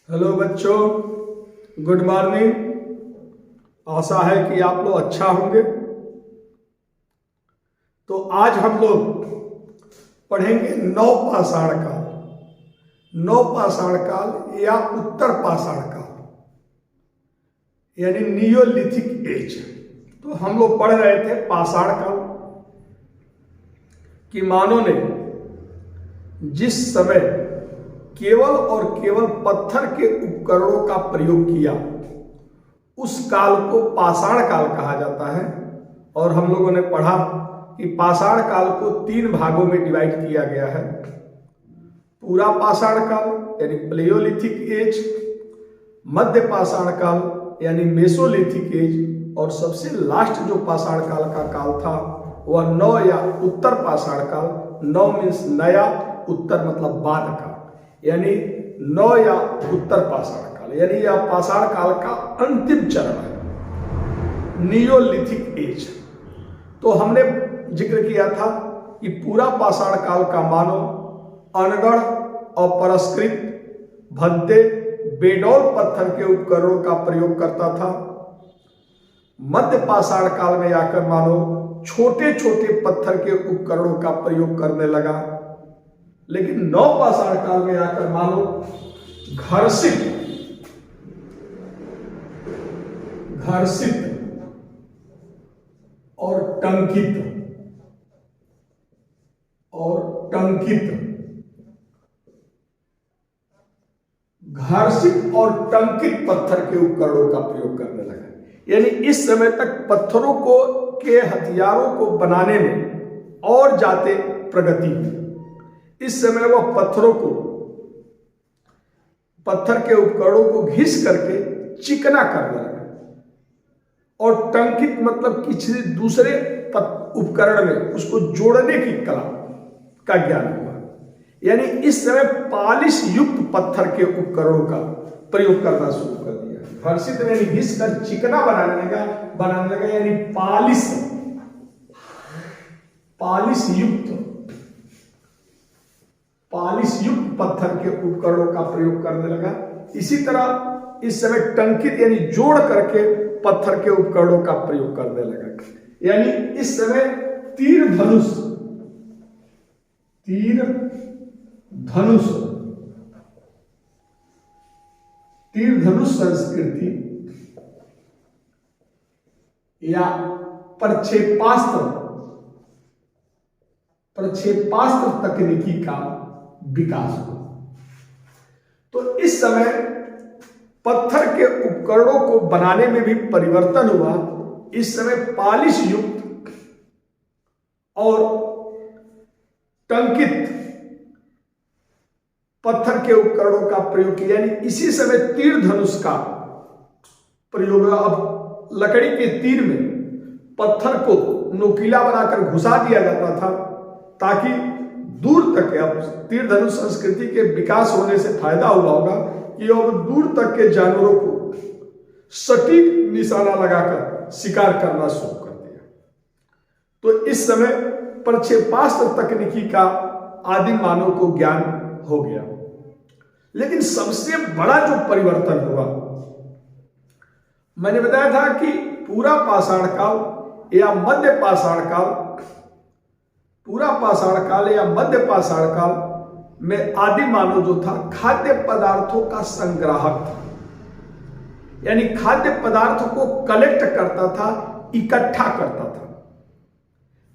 Hello बच्चों, good morning. आशा है कि आप लोग अच्छा होंगे। तो आज हम लोग पढ़ेंगे नवपाषाण काल। नवपाषाण काल या उत्तर पाषाण काल यानी नियोलिथिक एज। तो हम लोग पढ़ रहे थे पाषाण काल कि मानव ने जिस समय केवल और केवल पत्थर के उपकरणों का प्रयोग किया उस काल को पाषाण काल कहा जाता है। और हम लोगों ने पढ़ा कि पाषाण काल को 3 भागों में डिवाइड किया गया है। पूरा पाषाण काल यानी प्लेयोलिथिक एज, मध्य पाषाण काल यानी मेसोलिथिक एज, और सबसे लास्ट जो पाषाण काल का काल था वह नव या उत्तर पाषाण काल। नव मीन्स नया, उत्तर मतलब बाद का, यानी नव या उत्तर पाषाण काल, यानी यह पाषाण काल का अंतिम चरण है, नियोलिथिक एज। तो हमने जिक्र किया था कि पूरा पाषाण काल का मानव अनगढ़, अपरस्कृत, भद्दे, बेडौल पत्थर के उपकरणों का प्रयोग करता था। मध्य पाषाण काल में आकर मानव छोटे छोटे पत्थर के उपकरणों का प्रयोग करने लगा। लेकिन नव पाषाण काल में आकर मानव घर्षित और टंकित पत्थर के उपकरणों का प्रयोग करने लगा। यानी इस समय तक पत्थरों के हथियारों को बनाने में और ज्यादा प्रगति हुई। इस समय वह पत्थर के उपकरणों को घिस करके चिकना करने लगा। और टंकित मतलब किसी दूसरे उपकरण में उसको जोड़ने की कला का ज्ञान हुआ। यानी इस समय पालिश युक्त पत्थर के उपकरणों का प्रयोग करना शुरू कर दिया। घर्षित यानी घिस कर चिकना बनाने लगा यानी पालिश युक्त पत्थर के उपकरणों का प्रयोग करने लगा। इसी तरह इस समय टंकित यानी जोड़ करके पत्थर के उपकरणों का प्रयोग करने लगा। यानी इस समय तीर धनुष संस्कृति या प्रक्षेपास्त्र तकनीकी का विकास हुआ। तो इस समय पत्थर के उपकरणों को बनाने में भी परिवर्तन हुआ। इस समय पालिश युक्त और टंकित पत्थर के उपकरणों का प्रयोग किया। यानी इसी समय तीर धनुष का प्रयोग। अब लकड़ी के तीर में पत्थर को नोकीला बनाकर घुसा दिया जाता था ताकि दूर तक, अब तीर धनुष संस्कृति के विकास होने से फायदा हुआ होगा कि अब दूर तक के जानवरों को सटीक निशाना लगाकर शिकार करना शुरू कर दिया। तो इस समय प्रक्षेपास्त्र तकनीकी का आदिम मानव को ज्ञान हो गया। लेकिन सबसे बड़ा जो परिवर्तन हुआ, मैंने बताया था कि पूरा पाषाण काल या मध्य पाषाण काल में आदि मानव जो था खाद्य पदार्थों का संग्राहक था। यानी खाद्य पदार्थों को कलेक्ट करता था, इकट्ठा करता था।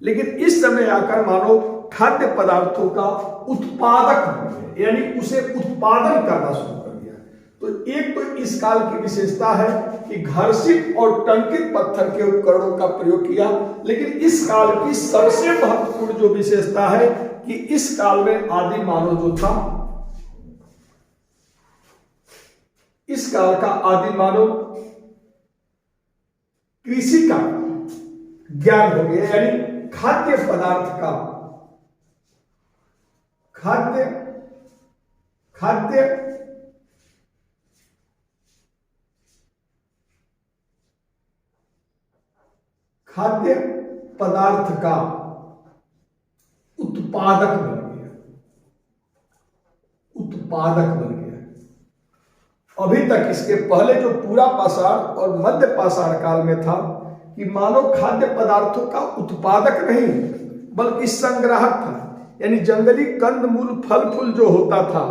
लेकिन इस समय आकर मानव खाद्य पदार्थों का उत्पादक बन गया, यानी उसे उत्पादन करना शुरू कर दिया। तो एक तो इस काल की विशेषता है कि घर्षित और टंकित पत्थर के उपकरणों का प्रयोग किया। लेकिन इस काल की सबसे महत्वपूर्ण जो विशेषता है कि इस काल में आदि मानव जो था, इस काल का आदि मानव कृषि का ज्ञान हो गया। यानी खाद्य पदार्थ का खाद्य पदार्थ का उत्पादक बन गया। अभी तक इसके पहले जो पूरा पाषाण और मध्य पाषाण काल में था कि मानव खाद्य पदार्थों का उत्पादक नहीं बल्कि संग्राहक था, यानी जंगली कंदमूल फल फूल जो होता था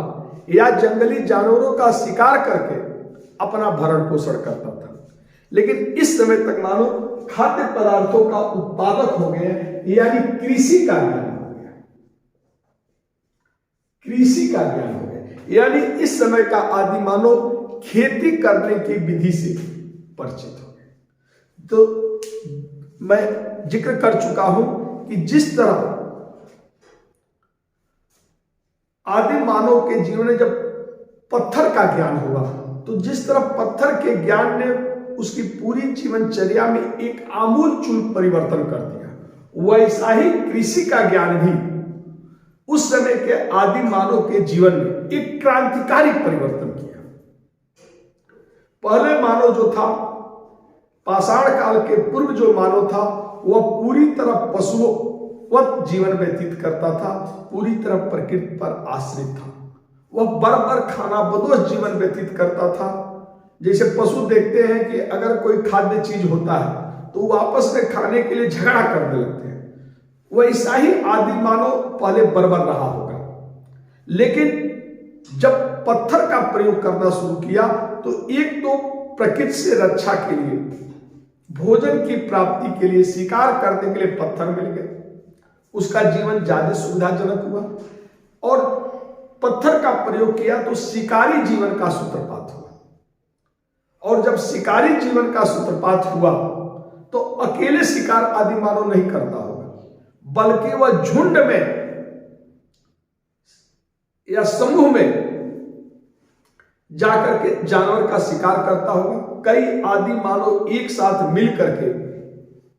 या जंगली जानवरों का शिकार करके अपना भरण पोषण करता था। लेकिन इस समय तक मानव खाद्य पदार्थों का उत्पादक हो गया, यानी कृषि का ज्ञान हो गया, कृषि का ज्ञान हो गया, यानी इस समय का आदि मानव खेती करने की विधि से परिचित हो गए। तो मैं जिक्र कर चुका हूं कि जिस तरह आदि मानव के जीवन में जब पत्थर का ज्ञान हुआ, तो जिस तरह पत्थर के ज्ञान ने उसकी पूरी जीवनचर्या में एक आमूलचूल परिवर्तन कर दिया, वैसा ही कृषि का ज्ञान भी उस समय के आदि मानव के जीवन में एक क्रांतिकारी परिवर्तन किया। पहले मानव जो था, पाषाण काल के पूर्व जो मानव था, वह पूरी तरह पशुवत जीवन व्यतीत करता था, पूरी तरह प्रकृति पर आश्रित था। वह बराबर खाना बदोश जीवन व्यतीत करता था। जैसे पशु देखते हैं कि अगर कोई खाद्य चीज होता है तो वो आपस में खाने के लिए झगड़ा करने लगते हैं, वैसा ही आदि मानव पहले बर्बर रहा होगा। लेकिन जब पत्थर का प्रयोग करना शुरू किया तो एक तो प्रकृति से रक्षा के लिए, भोजन की प्राप्ति के लिए, शिकार करने के लिए पत्थर मिल गए, उसका जीवन ज्यादा सुविधाजनक हुआ। और पत्थर का प्रयोग किया तो शिकारी जीवन का सूत्रपात हुआ। और जब शिकारी जीवन का सूत्रपात हुआ तो अकेले शिकार आदि मानव नहीं करता होगा, बल्कि वह झुंड में या समूह में जाकर के जानवर का शिकार करता होगा। कई आदि मानव एक साथ मिल करके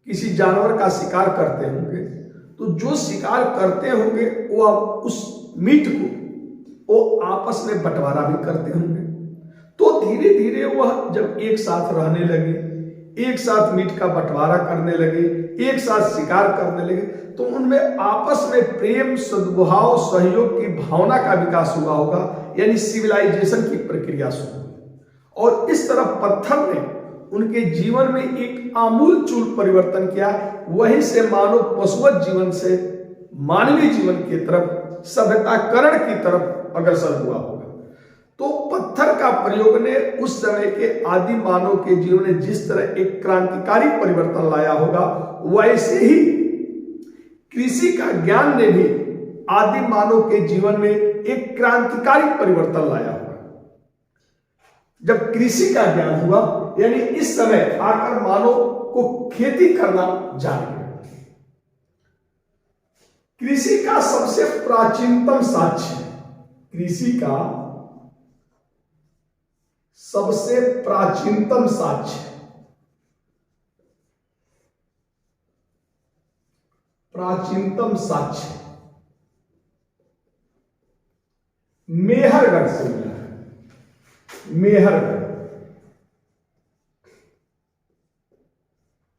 किसी जानवर का शिकार करते होंगे, तो जो शिकार करते होंगे वो उस मीट को वो आपस में बंटवारा भी करते होंगे। तो धीरे धीरे वह जब एक साथ रहने लगे, एक साथ मीट का बंटवारा करने लगे, एक साथ शिकार करने लगे, तो उनमें आपस में प्रेम, सद्भाव, सहयोग की भावना का विकास हुआ होगा, यानी सिविलाइजेशन की प्रक्रिया शुरू हुई। और इस तरह पत्थर ने उनके जीवन में एक आमूलचूल परिवर्तन किया। वहीं से मानव पशुवत जीवन से मानवीय जीवन की तरफ, सभ्यताकरण की तरफ अग्रसर हुआ होगा। तो पत्थर का प्रयोग ने उस समय के आदि मानव के जीवन में जिस तरह एक क्रांतिकारी परिवर्तन लाया होगा, वैसे ही कृषि का ज्ञान ने भी आदि मानव के जीवन में एक क्रांतिकारी परिवर्तन लाया होगा। जब कृषि का ज्ञान हुआ, यानी इस समय आकर मानव को खेती करना जान गया। कृषि का सबसे प्राचीनतम साक्ष्य, कृषि का सबसे प्राचीनतम साक्ष्य, प्राचीनतम साक्ष्य मेहरगढ़ से मिला है।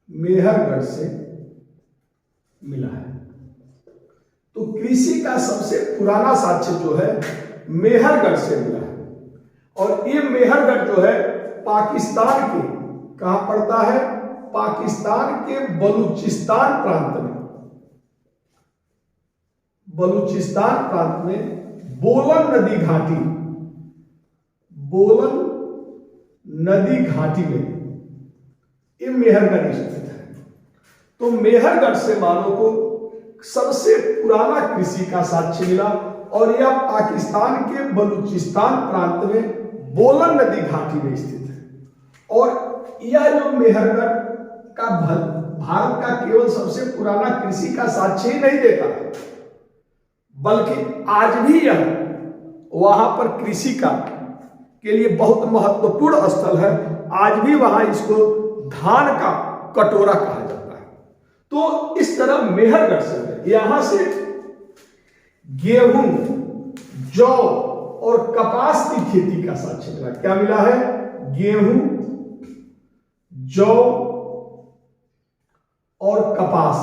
मेहरगढ़ से मिला है। तो कृषि का सबसे पुराना साक्ष्य जो है मेहरगढ़ से मिला है। और ये मेहरगढ़ जो है पाकिस्तान के, कहां पड़ता है? पाकिस्तान के बलूचिस्तान प्रांत में, बलूचिस्तान प्रांत में बोलन नदी घाटी, बोलन नदी घाटी में ये मेहरगढ़ स्थित है। तो मेहरगढ़ से मानव को सबसे पुराना कृषि का साक्ष्य मिला। और यह पाकिस्तान के बलूचिस्तान प्रांत में बोलन नदी घाटी में स्थित है। और यह जो मेहरगढ़ का भारत का केवल सबसे पुराना कृषि का साक्ष्य ही नहीं देता, बल्कि आज भी यह वहां पर कृषि का के लिए बहुत महत्वपूर्ण स्थल है। आज भी वहां इसको धान का कटोरा कहा जाता है। तो इस तरह मेहरगढ़ से, यहां से गेहूं, जौ और कपास की खेती का साक्ष्य मिला। क्या मिला है? गेहूं, जौ और कपास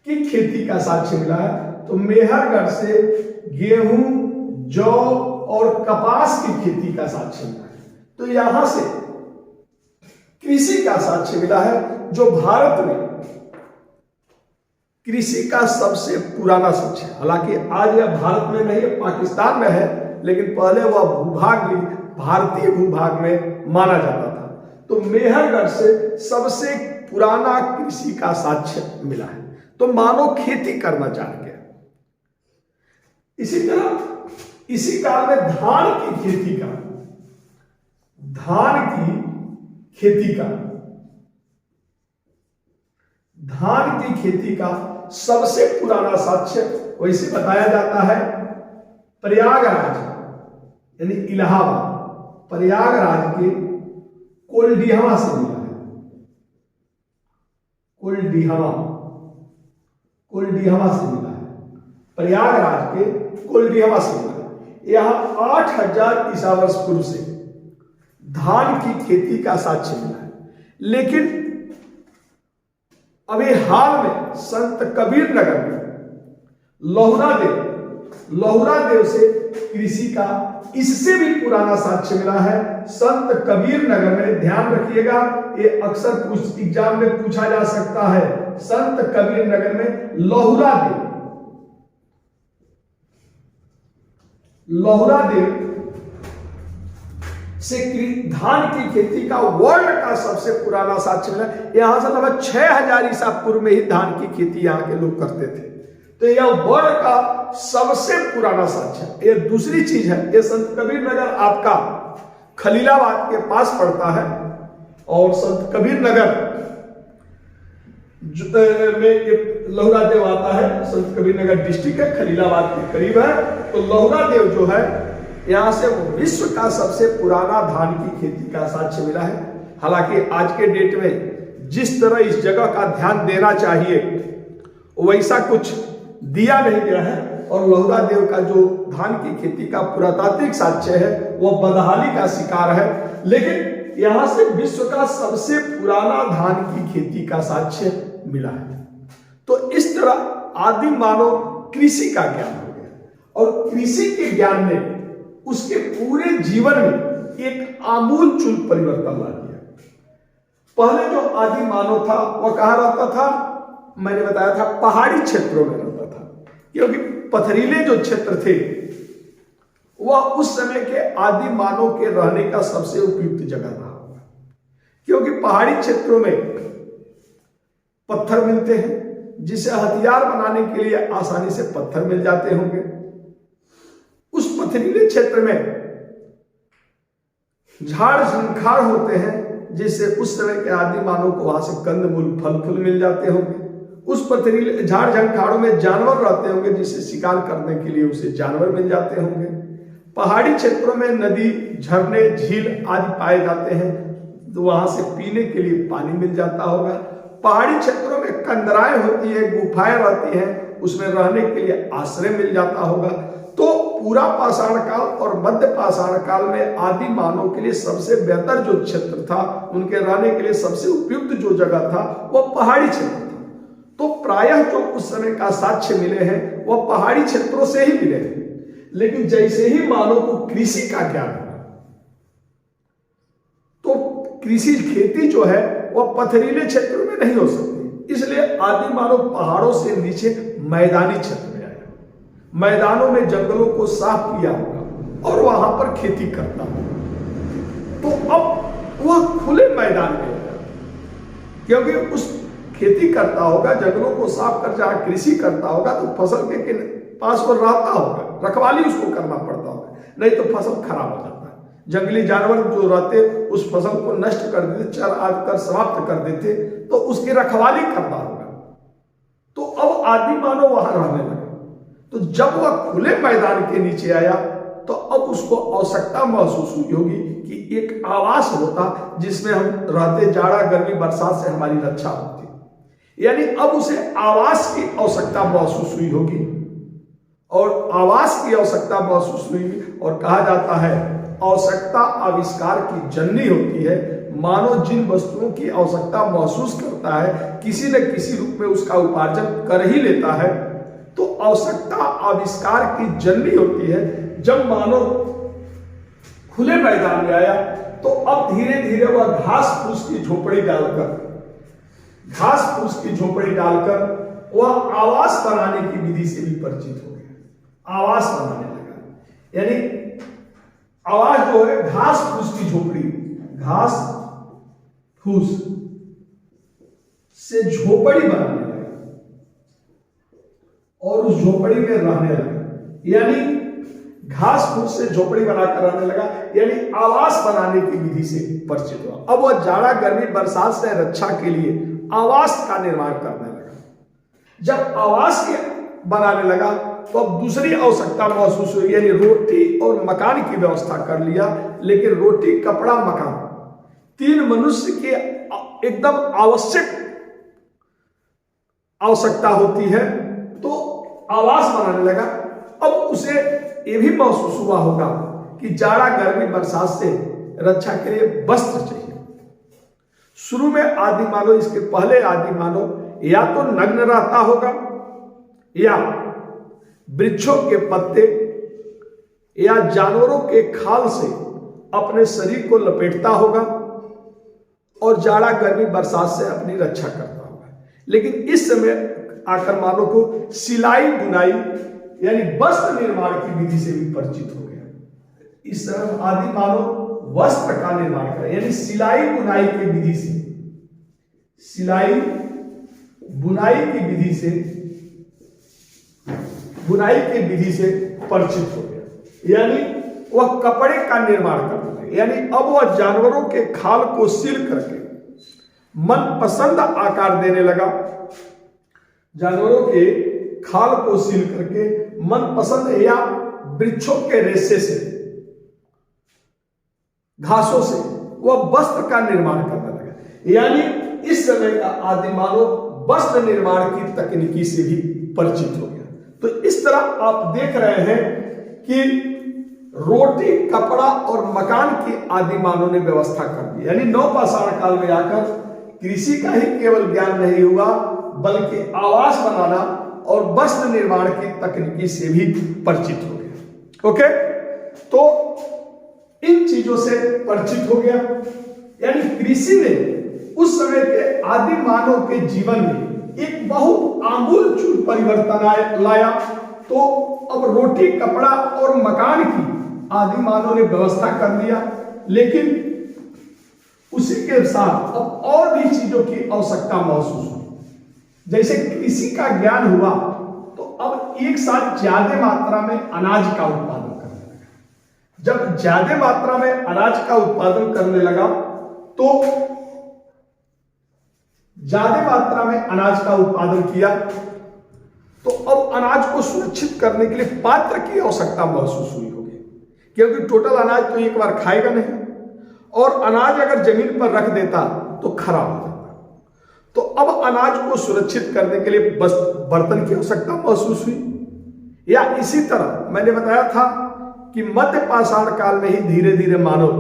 की खेती का साक्ष्य मिला है। तो मेहरगढ़ से गेहूं, जौ और कपास की खेती का साक्ष्य मिला है। तो यहां से कृषि का साक्ष्य मिला है, जो भारत में कृषि का सबसे पुराना साक्ष्य है। हालांकि आज यह भारत में नहीं है, पाकिस्तान में है, लेकिन पहले वह भूभाग भारतीय भूभाग में माना जाता था। तो मेहरगढ़ से सबसे पुराना कृषि का साक्ष्य मिला है। तो मानव खेती करना जान गया। इसी तरह इसी काल में धान की खेती का सबसे पुराना साक्ष्य वैसे बताया जाता है प्रयागराज यानी इलाहाबाद, प्रयागराज के कोल्डिहवा से मिला है। कोल्डिहवा से मिला है, प्रयागराज के कोल्डिहवा से मिला है। यहां 8000 ईसा वर्ष पूर्व से धान की खेती का साक्ष्य मिला है। लेकिन अभी हाल में संत कबीर नगर में लहुरा देव से कृषि का इससे भी पुराना साक्ष्य मिला है। संत कबीर नगर में, ध्यान रखिएगा, ये अक्सर एग्जाम में पूछा जा सकता है। संत कबीर नगर में लहुरा देव से धान की खेती का वर्ल्ड का सबसे पुराना साक्ष्य मिला। यहां से लगभग 6000 ईसा पूर्व में ही धान की खेती यहां के लोग करते थे। तो यह वर्ल्ड का सबसे पुराना साक्ष्य। ये दूसरी चीज है, ये संत कबीर नगर आपका खलीलाबाद के पास पड़ता है, और संत कबीर नगर में लहुरा देव आता है। संत कबीर नगर डिस्ट्रिक्ट है, खलीलाबाद के करीब है। तो लहुरा देव जो है, यहां से विश्व का सबसे पुराना धान की खेती का साक्ष्य मिला है। हालांकि आज के डेट में जिस तरह इस जगह का ध्यान देना चाहिए वैसा कुछ दिया नहीं गया है, और लहुरा देव का जो धान की खेती का पुरातात्विक साक्ष्य है वह बदहाली का शिकार है। लेकिन यहां से विश्व का सबसे पुराना धान की खेती का साक्ष्य मिला है। तो इस तरह आदि मानव कृषि का ज्ञान हो गया, और कृषि के ज्ञान ने उसके पूरे जीवन में एक आमूलचूल परिवर्तन ला दिया। पहले जो आदि मानव था वह कहां रहता था? मैंने बताया था पहाड़ी क्षेत्रों में रहता था, क्योंकि पथरीले जो क्षेत्र थे वह उस समय के आदि मानव के रहने का सबसे उपयुक्त जगह रहा। क्योंकि पहाड़ी क्षेत्रों में पत्थर मिलते हैं, जिसे हथियार बनाने के लिए आसानी से पत्थर मिल जाते होंगे। उस पथरीले क्षेत्र में झाड़ झंखाड़ होते हैं, जिससे उस समय के आदि मानव को वहां से कंदमूल फल फूल मिल जाते होंगे। उस पथरीले झाड़ झंखाड़ों में जानवर रहते होंगे, जिससे शिकार करने के लिए उसे जानवर मिल जाते होंगे। पहाड़ी क्षेत्रों में नदी, झरने, झील आदि पाए जाते हैं, तो वहां से पीने के लिए पानी मिल जाता होगा। पहाड़ी क्षेत्रों में कंदराएं होती है, गुफाएं रहती हैं, उसमें रहने के लिए आश्रय मिल जाता होगा। तो पूरा पाषाण काल और मध्य पाषाण काल में आदि मानव के लिए सबसे बेहतर जो क्षेत्र था, उनके रहने के लिए सबसे उपयुक्त जो जगह था वह पहाड़ी क्षेत्र था। तो प्रायः जो उस समय का साक्ष्य मिले हैं वह पहाड़ी क्षेत्रों से ही मिले हैं। लेकिन जैसे ही मानव को कृषि का ज्ञान हुआ, तो कृषि खेती जो है वह पथरीले क्षेत्रों में नहीं हो सकती। इसलिए आदि मानव पहाड़ों से नीचे मैदानी क्षेत्र में आया, मैदानों में जंगलों को साफ किया होगा और वहां पर खेती करता होगा। तो अब वह खुले मैदान में होगा, क्योंकि उस खेती करता होगा, जंगलों को साफ कर जहां कृषि करता होगा, तो फसल के पास वो रहता होगा, रखवाली उसको करना पड़ता होगा, नहीं तो फसल खराब हो जाता है। जंगली जानवर जो रहते उस फसल को नष्ट कर देते, चर आदि कर समाप्त कर देते, तो उसकी रखवाली करना होगा। तो अब आदि मानव वहां रहने लगा। तो जब वह खुले मैदान के नीचे आया, तो अब उसको आवश्यकता महसूस हुई होगी कि एक आवास होता जिसमें हम रहते, जाड़ा गर्मी बरसात से हमारी रक्षा होती। यानी अब उसे आवास की आवश्यकता महसूस हुई होगी, और आवास की आवश्यकता महसूस हुई। और कहा जाता है आवश्यकता आविष्कार की जननी होती है। मानव जिन वस्तुओं की आवश्यकता महसूस करता है, किसी न किसी रूप में उसका उपार्जन कर ही लेता है। तो आवश्यकता आविष्कार की जननी होती है। जब मानव खुले मैदान में आया तो अब धीरे धीरे वह घास फूस की झोपड़ी डालकर वह आवास बनाने की विधि से भी परिचित हो गया। आवास बनाने लगा, यानी आवास जो है घास फूस की झोपड़ी, घास फूस से झोपड़ी बनाने लगा और उस झोपड़ी में रहने लगा, यानी घास फूस से झोपड़ी बनाकर रहने लगा, यानी आवास बनाने की विधि से परिचित हुआ। अब वह जाड़ा गर्मी बरसात से रक्षा के लिए आवास का निर्माण करने लगा। जब आवास बनाने लगा तो अब दूसरी आवश्यकता महसूस हुई, यानी रोटी और मकान की व्यवस्था कर लिया। लेकिन रोटी, कपड़ा, मकान, तीन मनुष्य के एकदम आवश्यकता होती है, तो आवास बनाने लगा। अब उसे यह भी महसूस हुआ होगा कि जाड़ा गर्मी बरसात से रक्षा के लिए वस्त्र चाहिए। शुरू में आदि मानव, इसके पहले आदि मानव या तो नग्न रहता होगा या वृक्षों के पत्ते या जानवरों के खाल से अपने शरीर को लपेटता होगा और जाड़ा गर्मी बरसात से अपनी रक्षा करता होगा। लेकिन इस समय आकर मानव को सिलाई बुनाई यानी वस्त्र निर्माण की विधि से भी परिचित हो गया। इस समय आदि मानव वस्त्र का निर्माण करे, यानी सिलाई बुनाई की विधि से, सिलाई बुनाई की विधि से परिचित हो गया, यानी वह कपड़े का निर्माण करने लगे। यानी अब वह जानवरों के खाल को सिल करके मनपसंद आकार देने लगा। जानवरों के खाल को सिल करके मनपसंद या वृक्षों के रेशे से, घासों से वह वस्त्र का निर्माण करने लगा। यानी इस समय का आदि मानव वस्त्र निर्माण की तकनीकी से भी परिचित हो गया। तो इस तरह आप देख रहे हैं कि रोटी, कपड़ा और मकान की आदि मानव ने व्यवस्था कर दी। यानी नवपाषाण काल में आकर कृषि का ही केवल ज्ञान नहीं हुआ, बल्कि आवास बनाना और वस्त्र निर्माण की तकनीकी से भी परिचित हो गया। ओके, तो इन चीजों से परिचित हो गया। यानी कृषि ने उस समय के आदि मानव के जीवन में एक बहुत आमूल परिवर्तन लाया। तो अब रोटी, कपड़ा और मकान की आदि मानव ने व्यवस्था कर लिया, लेकिन उसी के साथ अब और भी चीजों की आवश्यकता महसूस हुई। जैसे कृषि का ज्ञान हुआ तो अब एक साथ ज्यादा मात्रा में अनाज का उत्पादन करने लगा। जब ज्यादा मात्रा में अनाज का उत्पादन करने लगा तो ज्यादा मात्रा में अनाज का उत्पादन किया, तो अब अनाज को सुरक्षित करने के लिए पात्र की आवश्यकता महसूस हुई होगी, क्योंकि टोटल अनाज तो एक बार खाएगा नहीं, और अनाज अगर जमीन पर रख देता तो खराब हो जाता। तो अब अनाज को सुरक्षित करने के लिए बस बर्तन की आवश्यकता महसूस हुई। या इसी तरह मैंने बताया था कि मध्य पाषाण काल में ही धीरे धीरे मानव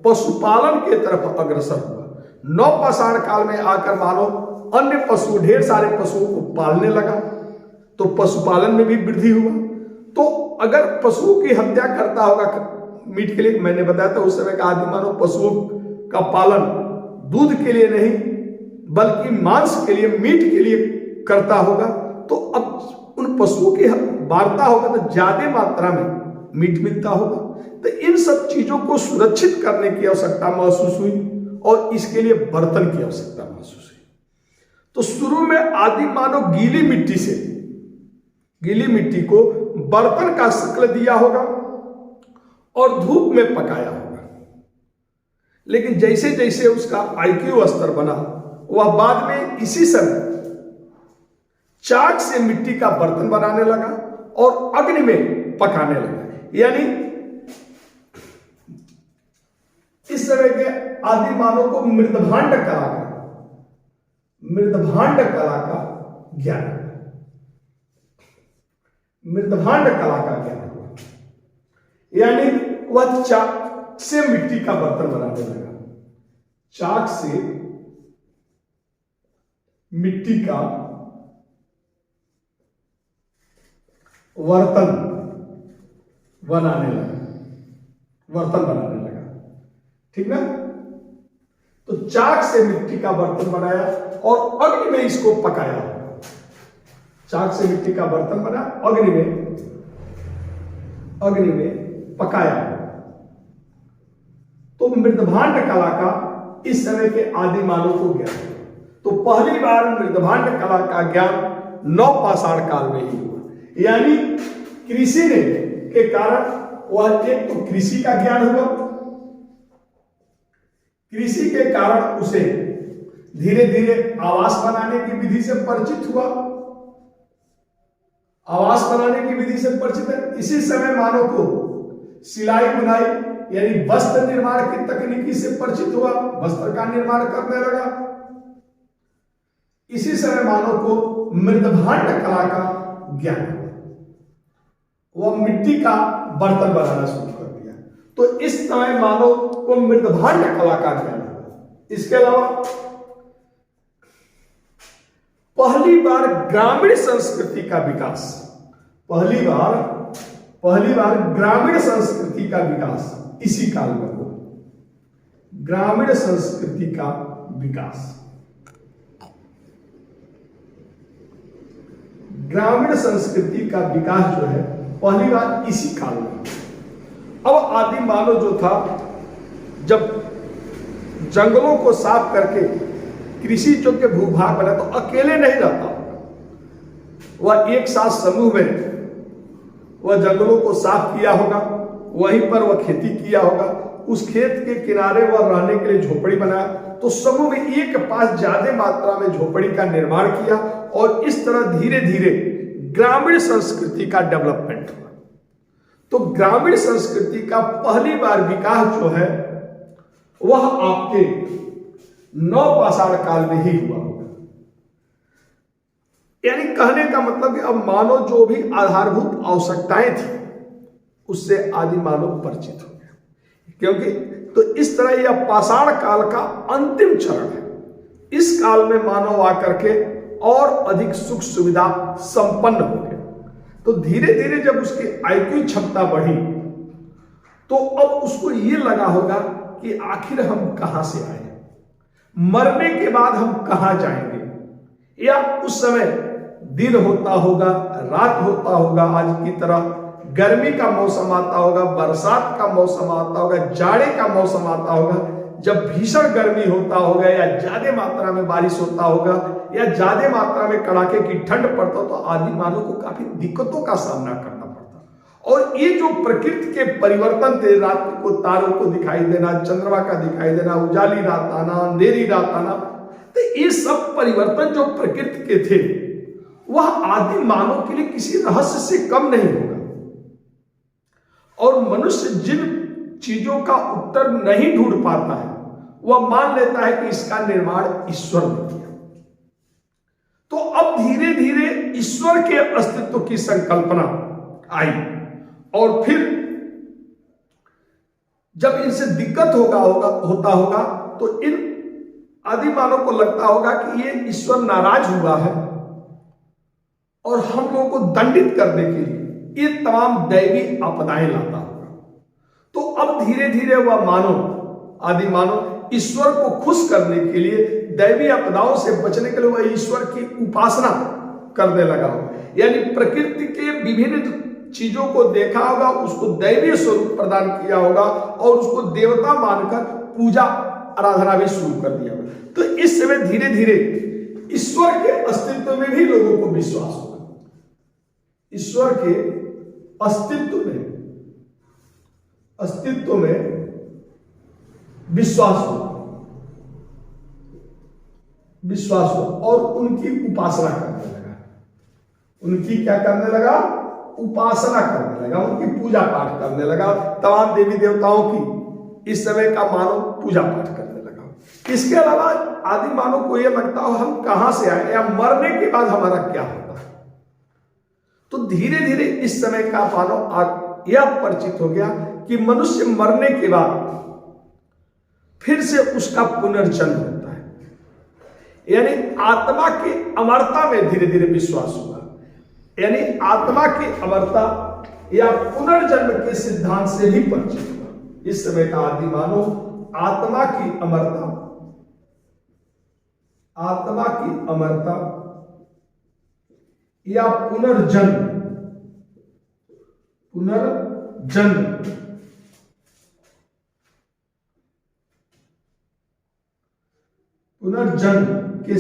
पशुपालन की तरफ अग्रसर हुआ। नवपाषाण काल में आकर मानव अन्य पशु, ढेर सारे पशुओं को पालने लगा, तो पशुपालन में भी वृद्धि हुआ। तो अगर पशुओं की हत्या करता होगा मीट के लिए, मैंने बताया था उस समय का आदि मानव पशुओं का पालन दूध के लिए नहीं बल्कि मांस के लिए, मीट के लिए करता होगा, तो अब उन पशुओं की वार्ता होगा तो ज्यादा मात्रा में मीट मिलता होगा। तो इन सब चीजों को सुरक्षित करने की आवश्यकता महसूस हुई और इसके लिए बर्तन की आवश्यकता महसूस हुई। तो शुरू में आदि मानव गीली मिट्टी को बर्तन का शक्ल दिया होगा और धूप में पकाया होगा। लेकिन जैसे जैसे उसका आईक्यू स्तर बना, वह बाद में इसी समय चाक से मिट्टी का बर्तन बनाने लगा और अग्नि में पकाने लगा। यानी इस तरह के आदि मानव को मृदभांड कला का ज्ञान हुआ। यानी वह चाक से मिट्टी का बर्तन बनाने लगा, चाक से मिट्टी का बनाने लगा, बर्तन बनाने लगा, ठीक ना। तो चाक से मिट्टी का बर्तन बनाया और अग्नि में इसको पकाया। चाक से मिट्टी का बर्तन बना, अग्नि में पकाया। तो मृदभांड कला का इस समय के आदि मानव को ज्ञान। तो पहली बार मृदभांड कला का ज्ञान नवपाषाण काल में ही हुआ, यानी कृषि ने के कारण वह एक तो कृषि का ज्ञान हुआ, कृषि के कारण उसे धीरे धीरे आवास बनाने की विधि से परिचित हुआ, आवास बनाने की विधि से परिचित है। इसी समय मानव को सिलाई बुनाई यानी वस्त्र निर्माण की तकनीकी से परिचित हुआ, वस्त्र का निर्माण करने लगा। इसी समय मानव को मृदभांड कला का ज्ञान हुआ, वह मिट्टी का बर्तन बनाना शुरू कर दिया। तो इस समय मानव को मृदभांड कला का ज्ञान हुआ। इसके अलावा पहली बार ग्रामीण संस्कृति का विकास, पहली बार ग्रामीण संस्कृति का विकास इसी काल में हुआ। ग्रामीण संस्कृति का विकास, ग्रामीण संस्कृति का विकास जो है पहली बार इसी काल में। अब आदि मानव जो था, जब जंगलों को साफ करके कृषि योग्य भूभाग बना तो अकेले नहीं रहता, वह एक साथ समूह में वह जंगलों को साफ किया होगा, वहीं पर वह खेती किया होगा, उस खेत के किनारे वह रहने के लिए झोपड़ी बनाया। तो समूह में एक पास ज्यादा मात्रा में झोपड़ी का निर्माण किया और इस तरह धीरे धीरे ग्रामीण संस्कृति का डेवलपमेंट हुआ। तो ग्रामीण संस्कृति का पहली बार विकास जो है वह आपके नवपाषाण काल में ही हुआ होगा। यानी कहने का मतलब कि अब मानव जो भी आधारभूत आवश्यकताएं थी उससे आदि मानव परिचित हो गया, क्योंकि तो इस तरह यह पाषाण काल का अंतिम चरण है। इस काल में मानव आकर के और अधिक सुख सुविधा संपन्न हो गया। तो धीरे धीरे जब उसकी आईक्यू क्षमता बढ़ी तो अब उसको ये लगा होगा कि आखिर हम कहां से आए, मरने के बाद हम कहां जाएंगे, या उस समय दिन होता होगा, रात होता होगा, आज की तरह गर्मी का मौसम आता होगा, बरसात का मौसम आता होगा, जाड़े का मौसम आता होगा, जब भीषण गर्मी होता होगा या ज्यादा मात्रा में बारिश होता होगा या ज्यादा मात्रा में कड़ाके की ठंड पड़ता हो, तो आदि मानव को काफी दिक्कतों का सामना करना पड़ता। और ये जो प्रकृति के परिवर्तन थे, रात को तारों को दिखाई देना, चंद्रमा का दिखाई देना, उजाली रात आना, अंधेरी रात आना, तो ये सब परिवर्तन जो प्रकृति के थे वह आदि मानव के लिए किसी रहस्य से कम नहीं होगा। और मनुष्य जिन चीजों का उत्तर नहीं ढूंढ पाता है वह मान लेता है कि इसका निर्माण ईश्वर ने किया। तो अब धीरे धीरे ईश्वर के अस्तित्व की संकल्पना आई और फिर जब इनसे दिक्कत होता होगा तो इन आदि मानव को लगता होगा कि ये ईश्वर नाराज हुआ है और हम लोगों को दंडित करने के लिए ये तमाम दैवी आपदाएं लाता होगा। तो अब धीरे धीरे वह मानव, आदि मानव ईश्वर को खुश करने के लिए, दैवी आपदाओं से बचने के लिए वह ईश्वर की उपासना करने लगा हो। यानी प्रकृति के विभिन्न चीजों को देखा होगा, उसको दैवीय स्वरूप प्रदान किया होगा और उसको देवता मानकर पूजा आराधना भी शुरू कर दिया होगा। तो इस समय धीरे धीरे ईश्वर के अस्तित्व में भी लोगों को विश्वास होगा, ईश्वर के अस्तित्व में विश्वास हो और उनकी उपासना करने लगा। उनकी क्या करने लगा? उपासना करने लगा, उनकी पूजा पाठ करने लगा। तमाम देवी देवताओं की इस समय का मानव पूजा पाठ करने लगा। इसके अलावा आदि मानव को यह लगता हो हम कहां से आए या मरने के बाद हमारा क्या होता है। तो धीरे धीरे इस समय का मानव यह परिचित हो गया कि मनुष्य मरने के बाद फिर से उसका पुनर्जन्म होता है, यानी आत्मा की अमरता में धीरे धीरे विश्वास हुआ। यानी आत्मा की अमरता या पुनर्जन्म के सिद्धांत से भी परिचित हुआ। इस समय का आदि मानव आत्मा की अमरता या पुनर्जन्म के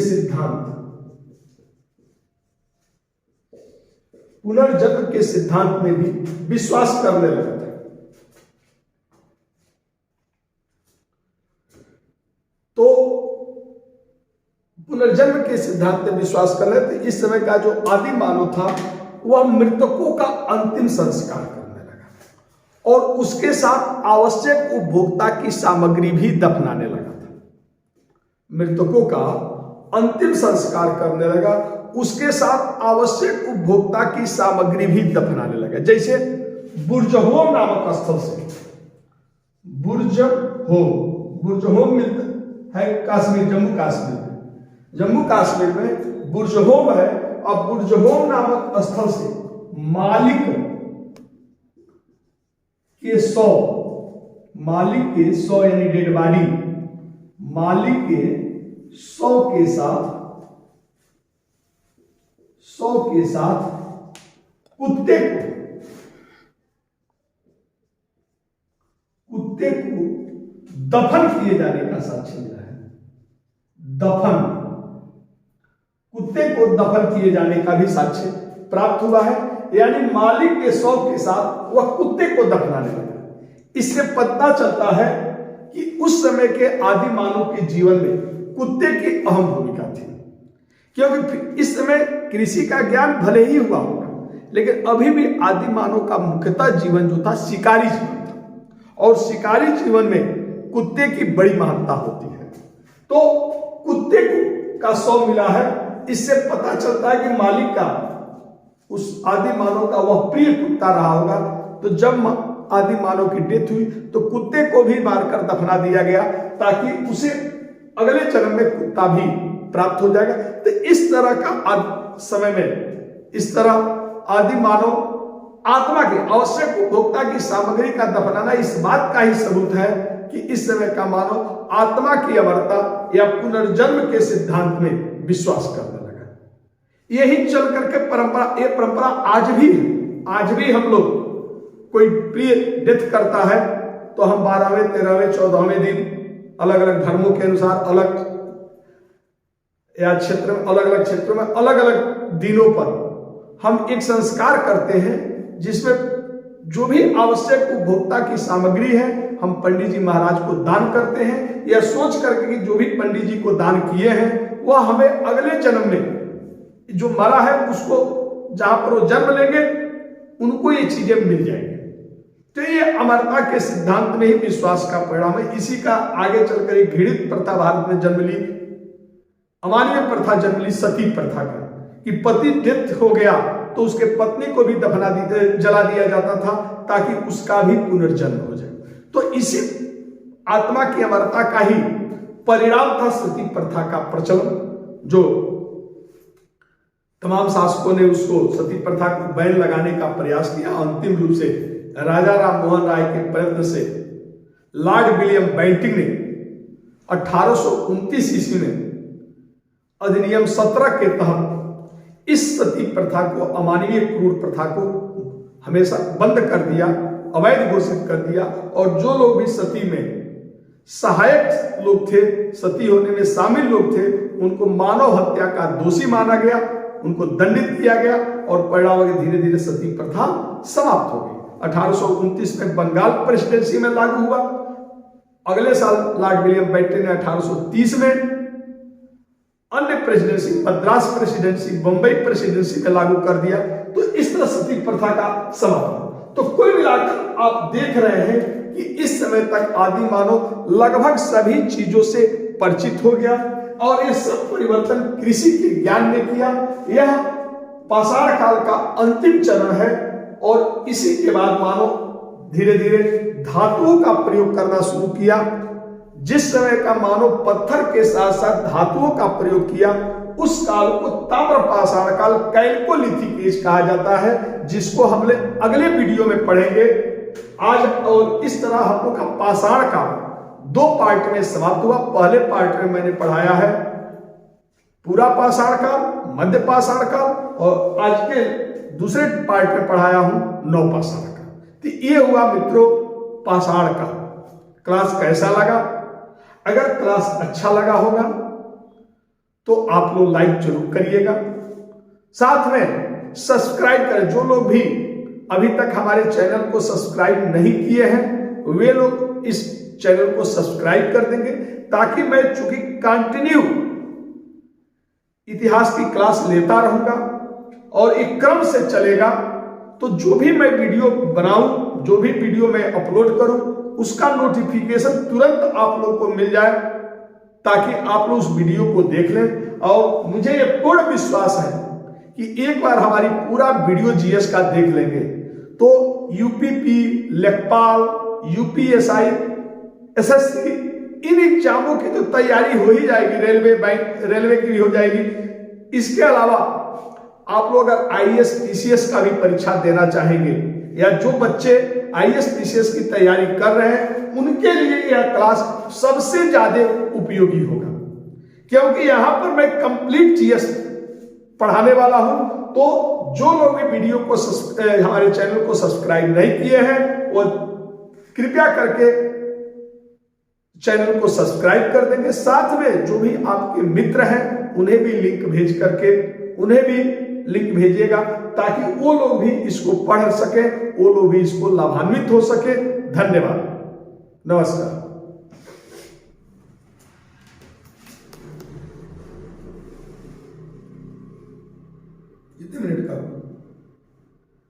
सिद्धांत में भी विश्वास करने लगा था। तो पुनर्जन्म के सिद्धांत में विश्वास कर रहे थे। इस समय का जो आदि मानव था वह मृतकों का अंतिम संस्कार करने लगा और उसके साथ आवश्यक उपभोक्ता की सामग्री भी दफनाने लगा था। मृतकों का अंतिम संस्कार करने लगा, उसके साथ आवश्यक उपभोक्ता की सामग्री भी दफनाने लगा। जैसे बुर्जहोम नामक स्थल से, बुर्जहोम मिलता है कश्मीर, जम्मू कश्मीर में बुर्जहोम है। अब बुर्जहोम नामक स्थल से मालिक के 100 यानी डेड बॉडी, मालिक के 100 के साथ कुत्ते को दफन किए जाने का साक्ष्य मिला है। कुत्ते को दफन किए जाने का भी साक्ष्य प्राप्त हुआ है, यानी मालिक के 100 के साथ वह कुत्ते को दफनाने लगा। इससे पता चलता है कि उस समय के आदि मानव के जीवन में कुत्ते की अहम भूमिका थी, क्योंकि इस समय कृषि का ज्ञान भले ही हुआ होगा, लेकिन अभी भी आदि मानव का मुख्यतः जीवन जो था शिकारी जीवन था, और शिकारी जीवन में कुत्ते की बड़ी महत्ता होती है। तो कुत्ते का 100 मिला है, इससे पता चलता है कि मालिक का, उस आदि मानव का वह प्रिय कुत्ता रहा होगा। तो जब आदि मानव की डेथ हुई तो कुत्ते को भी मारकर दफना दिया गया, ताकि उसे अगले जन्म में कुत्ता भी प्राप्त हो जाएगा। तो इस तरह का समय में, इस तरह आदि मानव आत्मा के आवश्यक उपभोक्ता की सामग्री का दफनाना इस बात का ही सबूत है कि इस समय का मानव आत्मा की अमरता या पुनर्जन्म के सिद्धांत में विश्वास करने लगा। यही चल करके ये परंपरा आज भी है। आज भी हम लोग कोई प्रिय डेथ करता है तो हम 12वें, 13वें, 14वें दिन अलग अलग धर्मों के अनुसार अलग अलग क्षेत्रों में अलग अलग दिनों पर हम एक संस्कार करते हैं, जिसमें जो भी आवश्यक उपभोक्ता की सामग्री है हम पंडित जी महाराज को दान करते हैं, या सोच करके कि जो भी पंडित जी को दान किए हैं वह हमें अगले जन्म में जो मरा है उसको, जहां पर वो जन्म लेंगे उनको ये चीजें मिल जाएंगी। तो ये अमरता के सिद्धांत में ही विश्वास का परिणाम है। इसी का आगे चलकर एक घृणित प्रथा भारत में जन्म ली, अमानवीय प्रथा जन्म ली, सती प्रथा का, कि पति डेथ हो गया तो उसके पत्नी को भी जला दिया जाता था ताकि उसका भी पुनर्जन्म हो जाए। तो इसी आत्मा की अमरता का ही परिणाम था सती प्रथा का प्रचलन, जो तमाम शासकों ने उसको सती प्रथा को बैन लगाने का प्रयास किया। अंतिम रूप से राजा राम मोहन राय के प्रयत्न से लॉर्ड विलियम बेंटिंग ने 1829 ईस्वी में अधिनियम 17 के तहत इस सती प्रथा को, अमानवीय क्रूर प्रथा को हमेशा बंद कर दिया, अवैध घोषित कर दिया। और जो लोग भी सती में सहायक लोग थे, सती होने में शामिल लोग थे, उनको मानव हत्या का दोषी माना गया, उनको दंडित किया गया और परिणाम धीरे धीरे सती प्रथा समाप्त हो गई। 1829 में बंगाल प्रेसिडेंसी में लागू हुआ। अगले साल लॉर्ड विलियम बेंटिंग ने 1830 में अन्य presidency, Madras presidency, Bombay presidency में लागू कर दिया। तो इस तरह सती प्रथा का समापन। तो कुल मिलाकर आप देख रहे हैं कि इस समय तक आदि मानव लगभग सभी चीजों से परिचित हो गया, और ये सब परिवर्तन कृषि के ज्ञान ने किया। यह पाषाण काल का अंतिम चरण है, और इसी के बाद मानव धीरे धीरे धातुओं का प्रयोग करना शुरू किया। जिस समय का मानव पत्थर के साथ साथ धातुओं का प्रयोग किया, उस काल को ताम्र पाषाण काल कैल्कोलिथिक एज कहा जाता है, जिसको हम अगले वीडियो में पढ़ेंगे आज। और इस तरह हम लोग का पाषाण काल 2 पार्ट में समाप्त हुआ। पहले पार्ट में मैंने पढ़ाया है पूरा पाषाण काल, मध्य पाषाण काल, और आज के दूसरे पार्ट में पढ़ाया हूं नवपाषाण काल। तो ये हुआ मित्रों पाषाण काल। क्लास कैसा लगा? अगर क्लास अच्छा लगा होगा तो आप लोग लाइक जरूर करिएगा, साथ में सब्सक्राइब करें। जो लोग भी अभी तक हमारे चैनल को सब्सक्राइब नहीं किए हैं वे लोग इस चैनल को सब्सक्राइब कर देंगे, ताकि मैं चूंकि कंटिन्यू इतिहास की क्लास लेता रहूंगा और एक क्रम से चलेगा, तो जो भी मैं वीडियो बनाऊं, जो भी वीडियो मैं अपलोड करूं, उसका नोटिफिकेशन तुरंत आप लोग को मिल जाए, ताकि आप लोग उस वीडियो को देख लें। और मुझे ये पूर्ण विश्वास है कि एक बार हमारी पूरा वीडियो जीएस का देख लेंगे तो यूपीपी, लेखपाल, यूपीएसआई, एसएससी, इन एग्जामों की तो तैयारी हो ही जाएगी। रेलवे, बैंक, रेलवे की भी हो जाएगी। इसके अलावा आप लोग अगर आईएएस, पीसीएस का भी परीक्षा देना चाहेंगे, या जो बच्चे आईएएस, पीसीएस की तैयारी कर रहे हैं, उनके लिए यह क्लास सबसे ज्यादा उपयोगी होगा, क्योंकि यहां पर मैं कंप्लीट जीएस पढ़ाने वाला हूं। तो जो लोग भी वीडियो को हमारे चैनल को सब्सक्राइब नहीं किए हैं वो कृपया करके चैनल को सब्सक्राइब कर देंगे। साथ में जो भी आपके मित्र हैं उन्हें भी लिंक भेज करके उन्हें भी लिंक भेजिएगा, ताकि वो लोग भी इसको पढ़ सके, वो लोग भी इसको लाभान्वित हो सके। धन्यवाद, नमस्कार।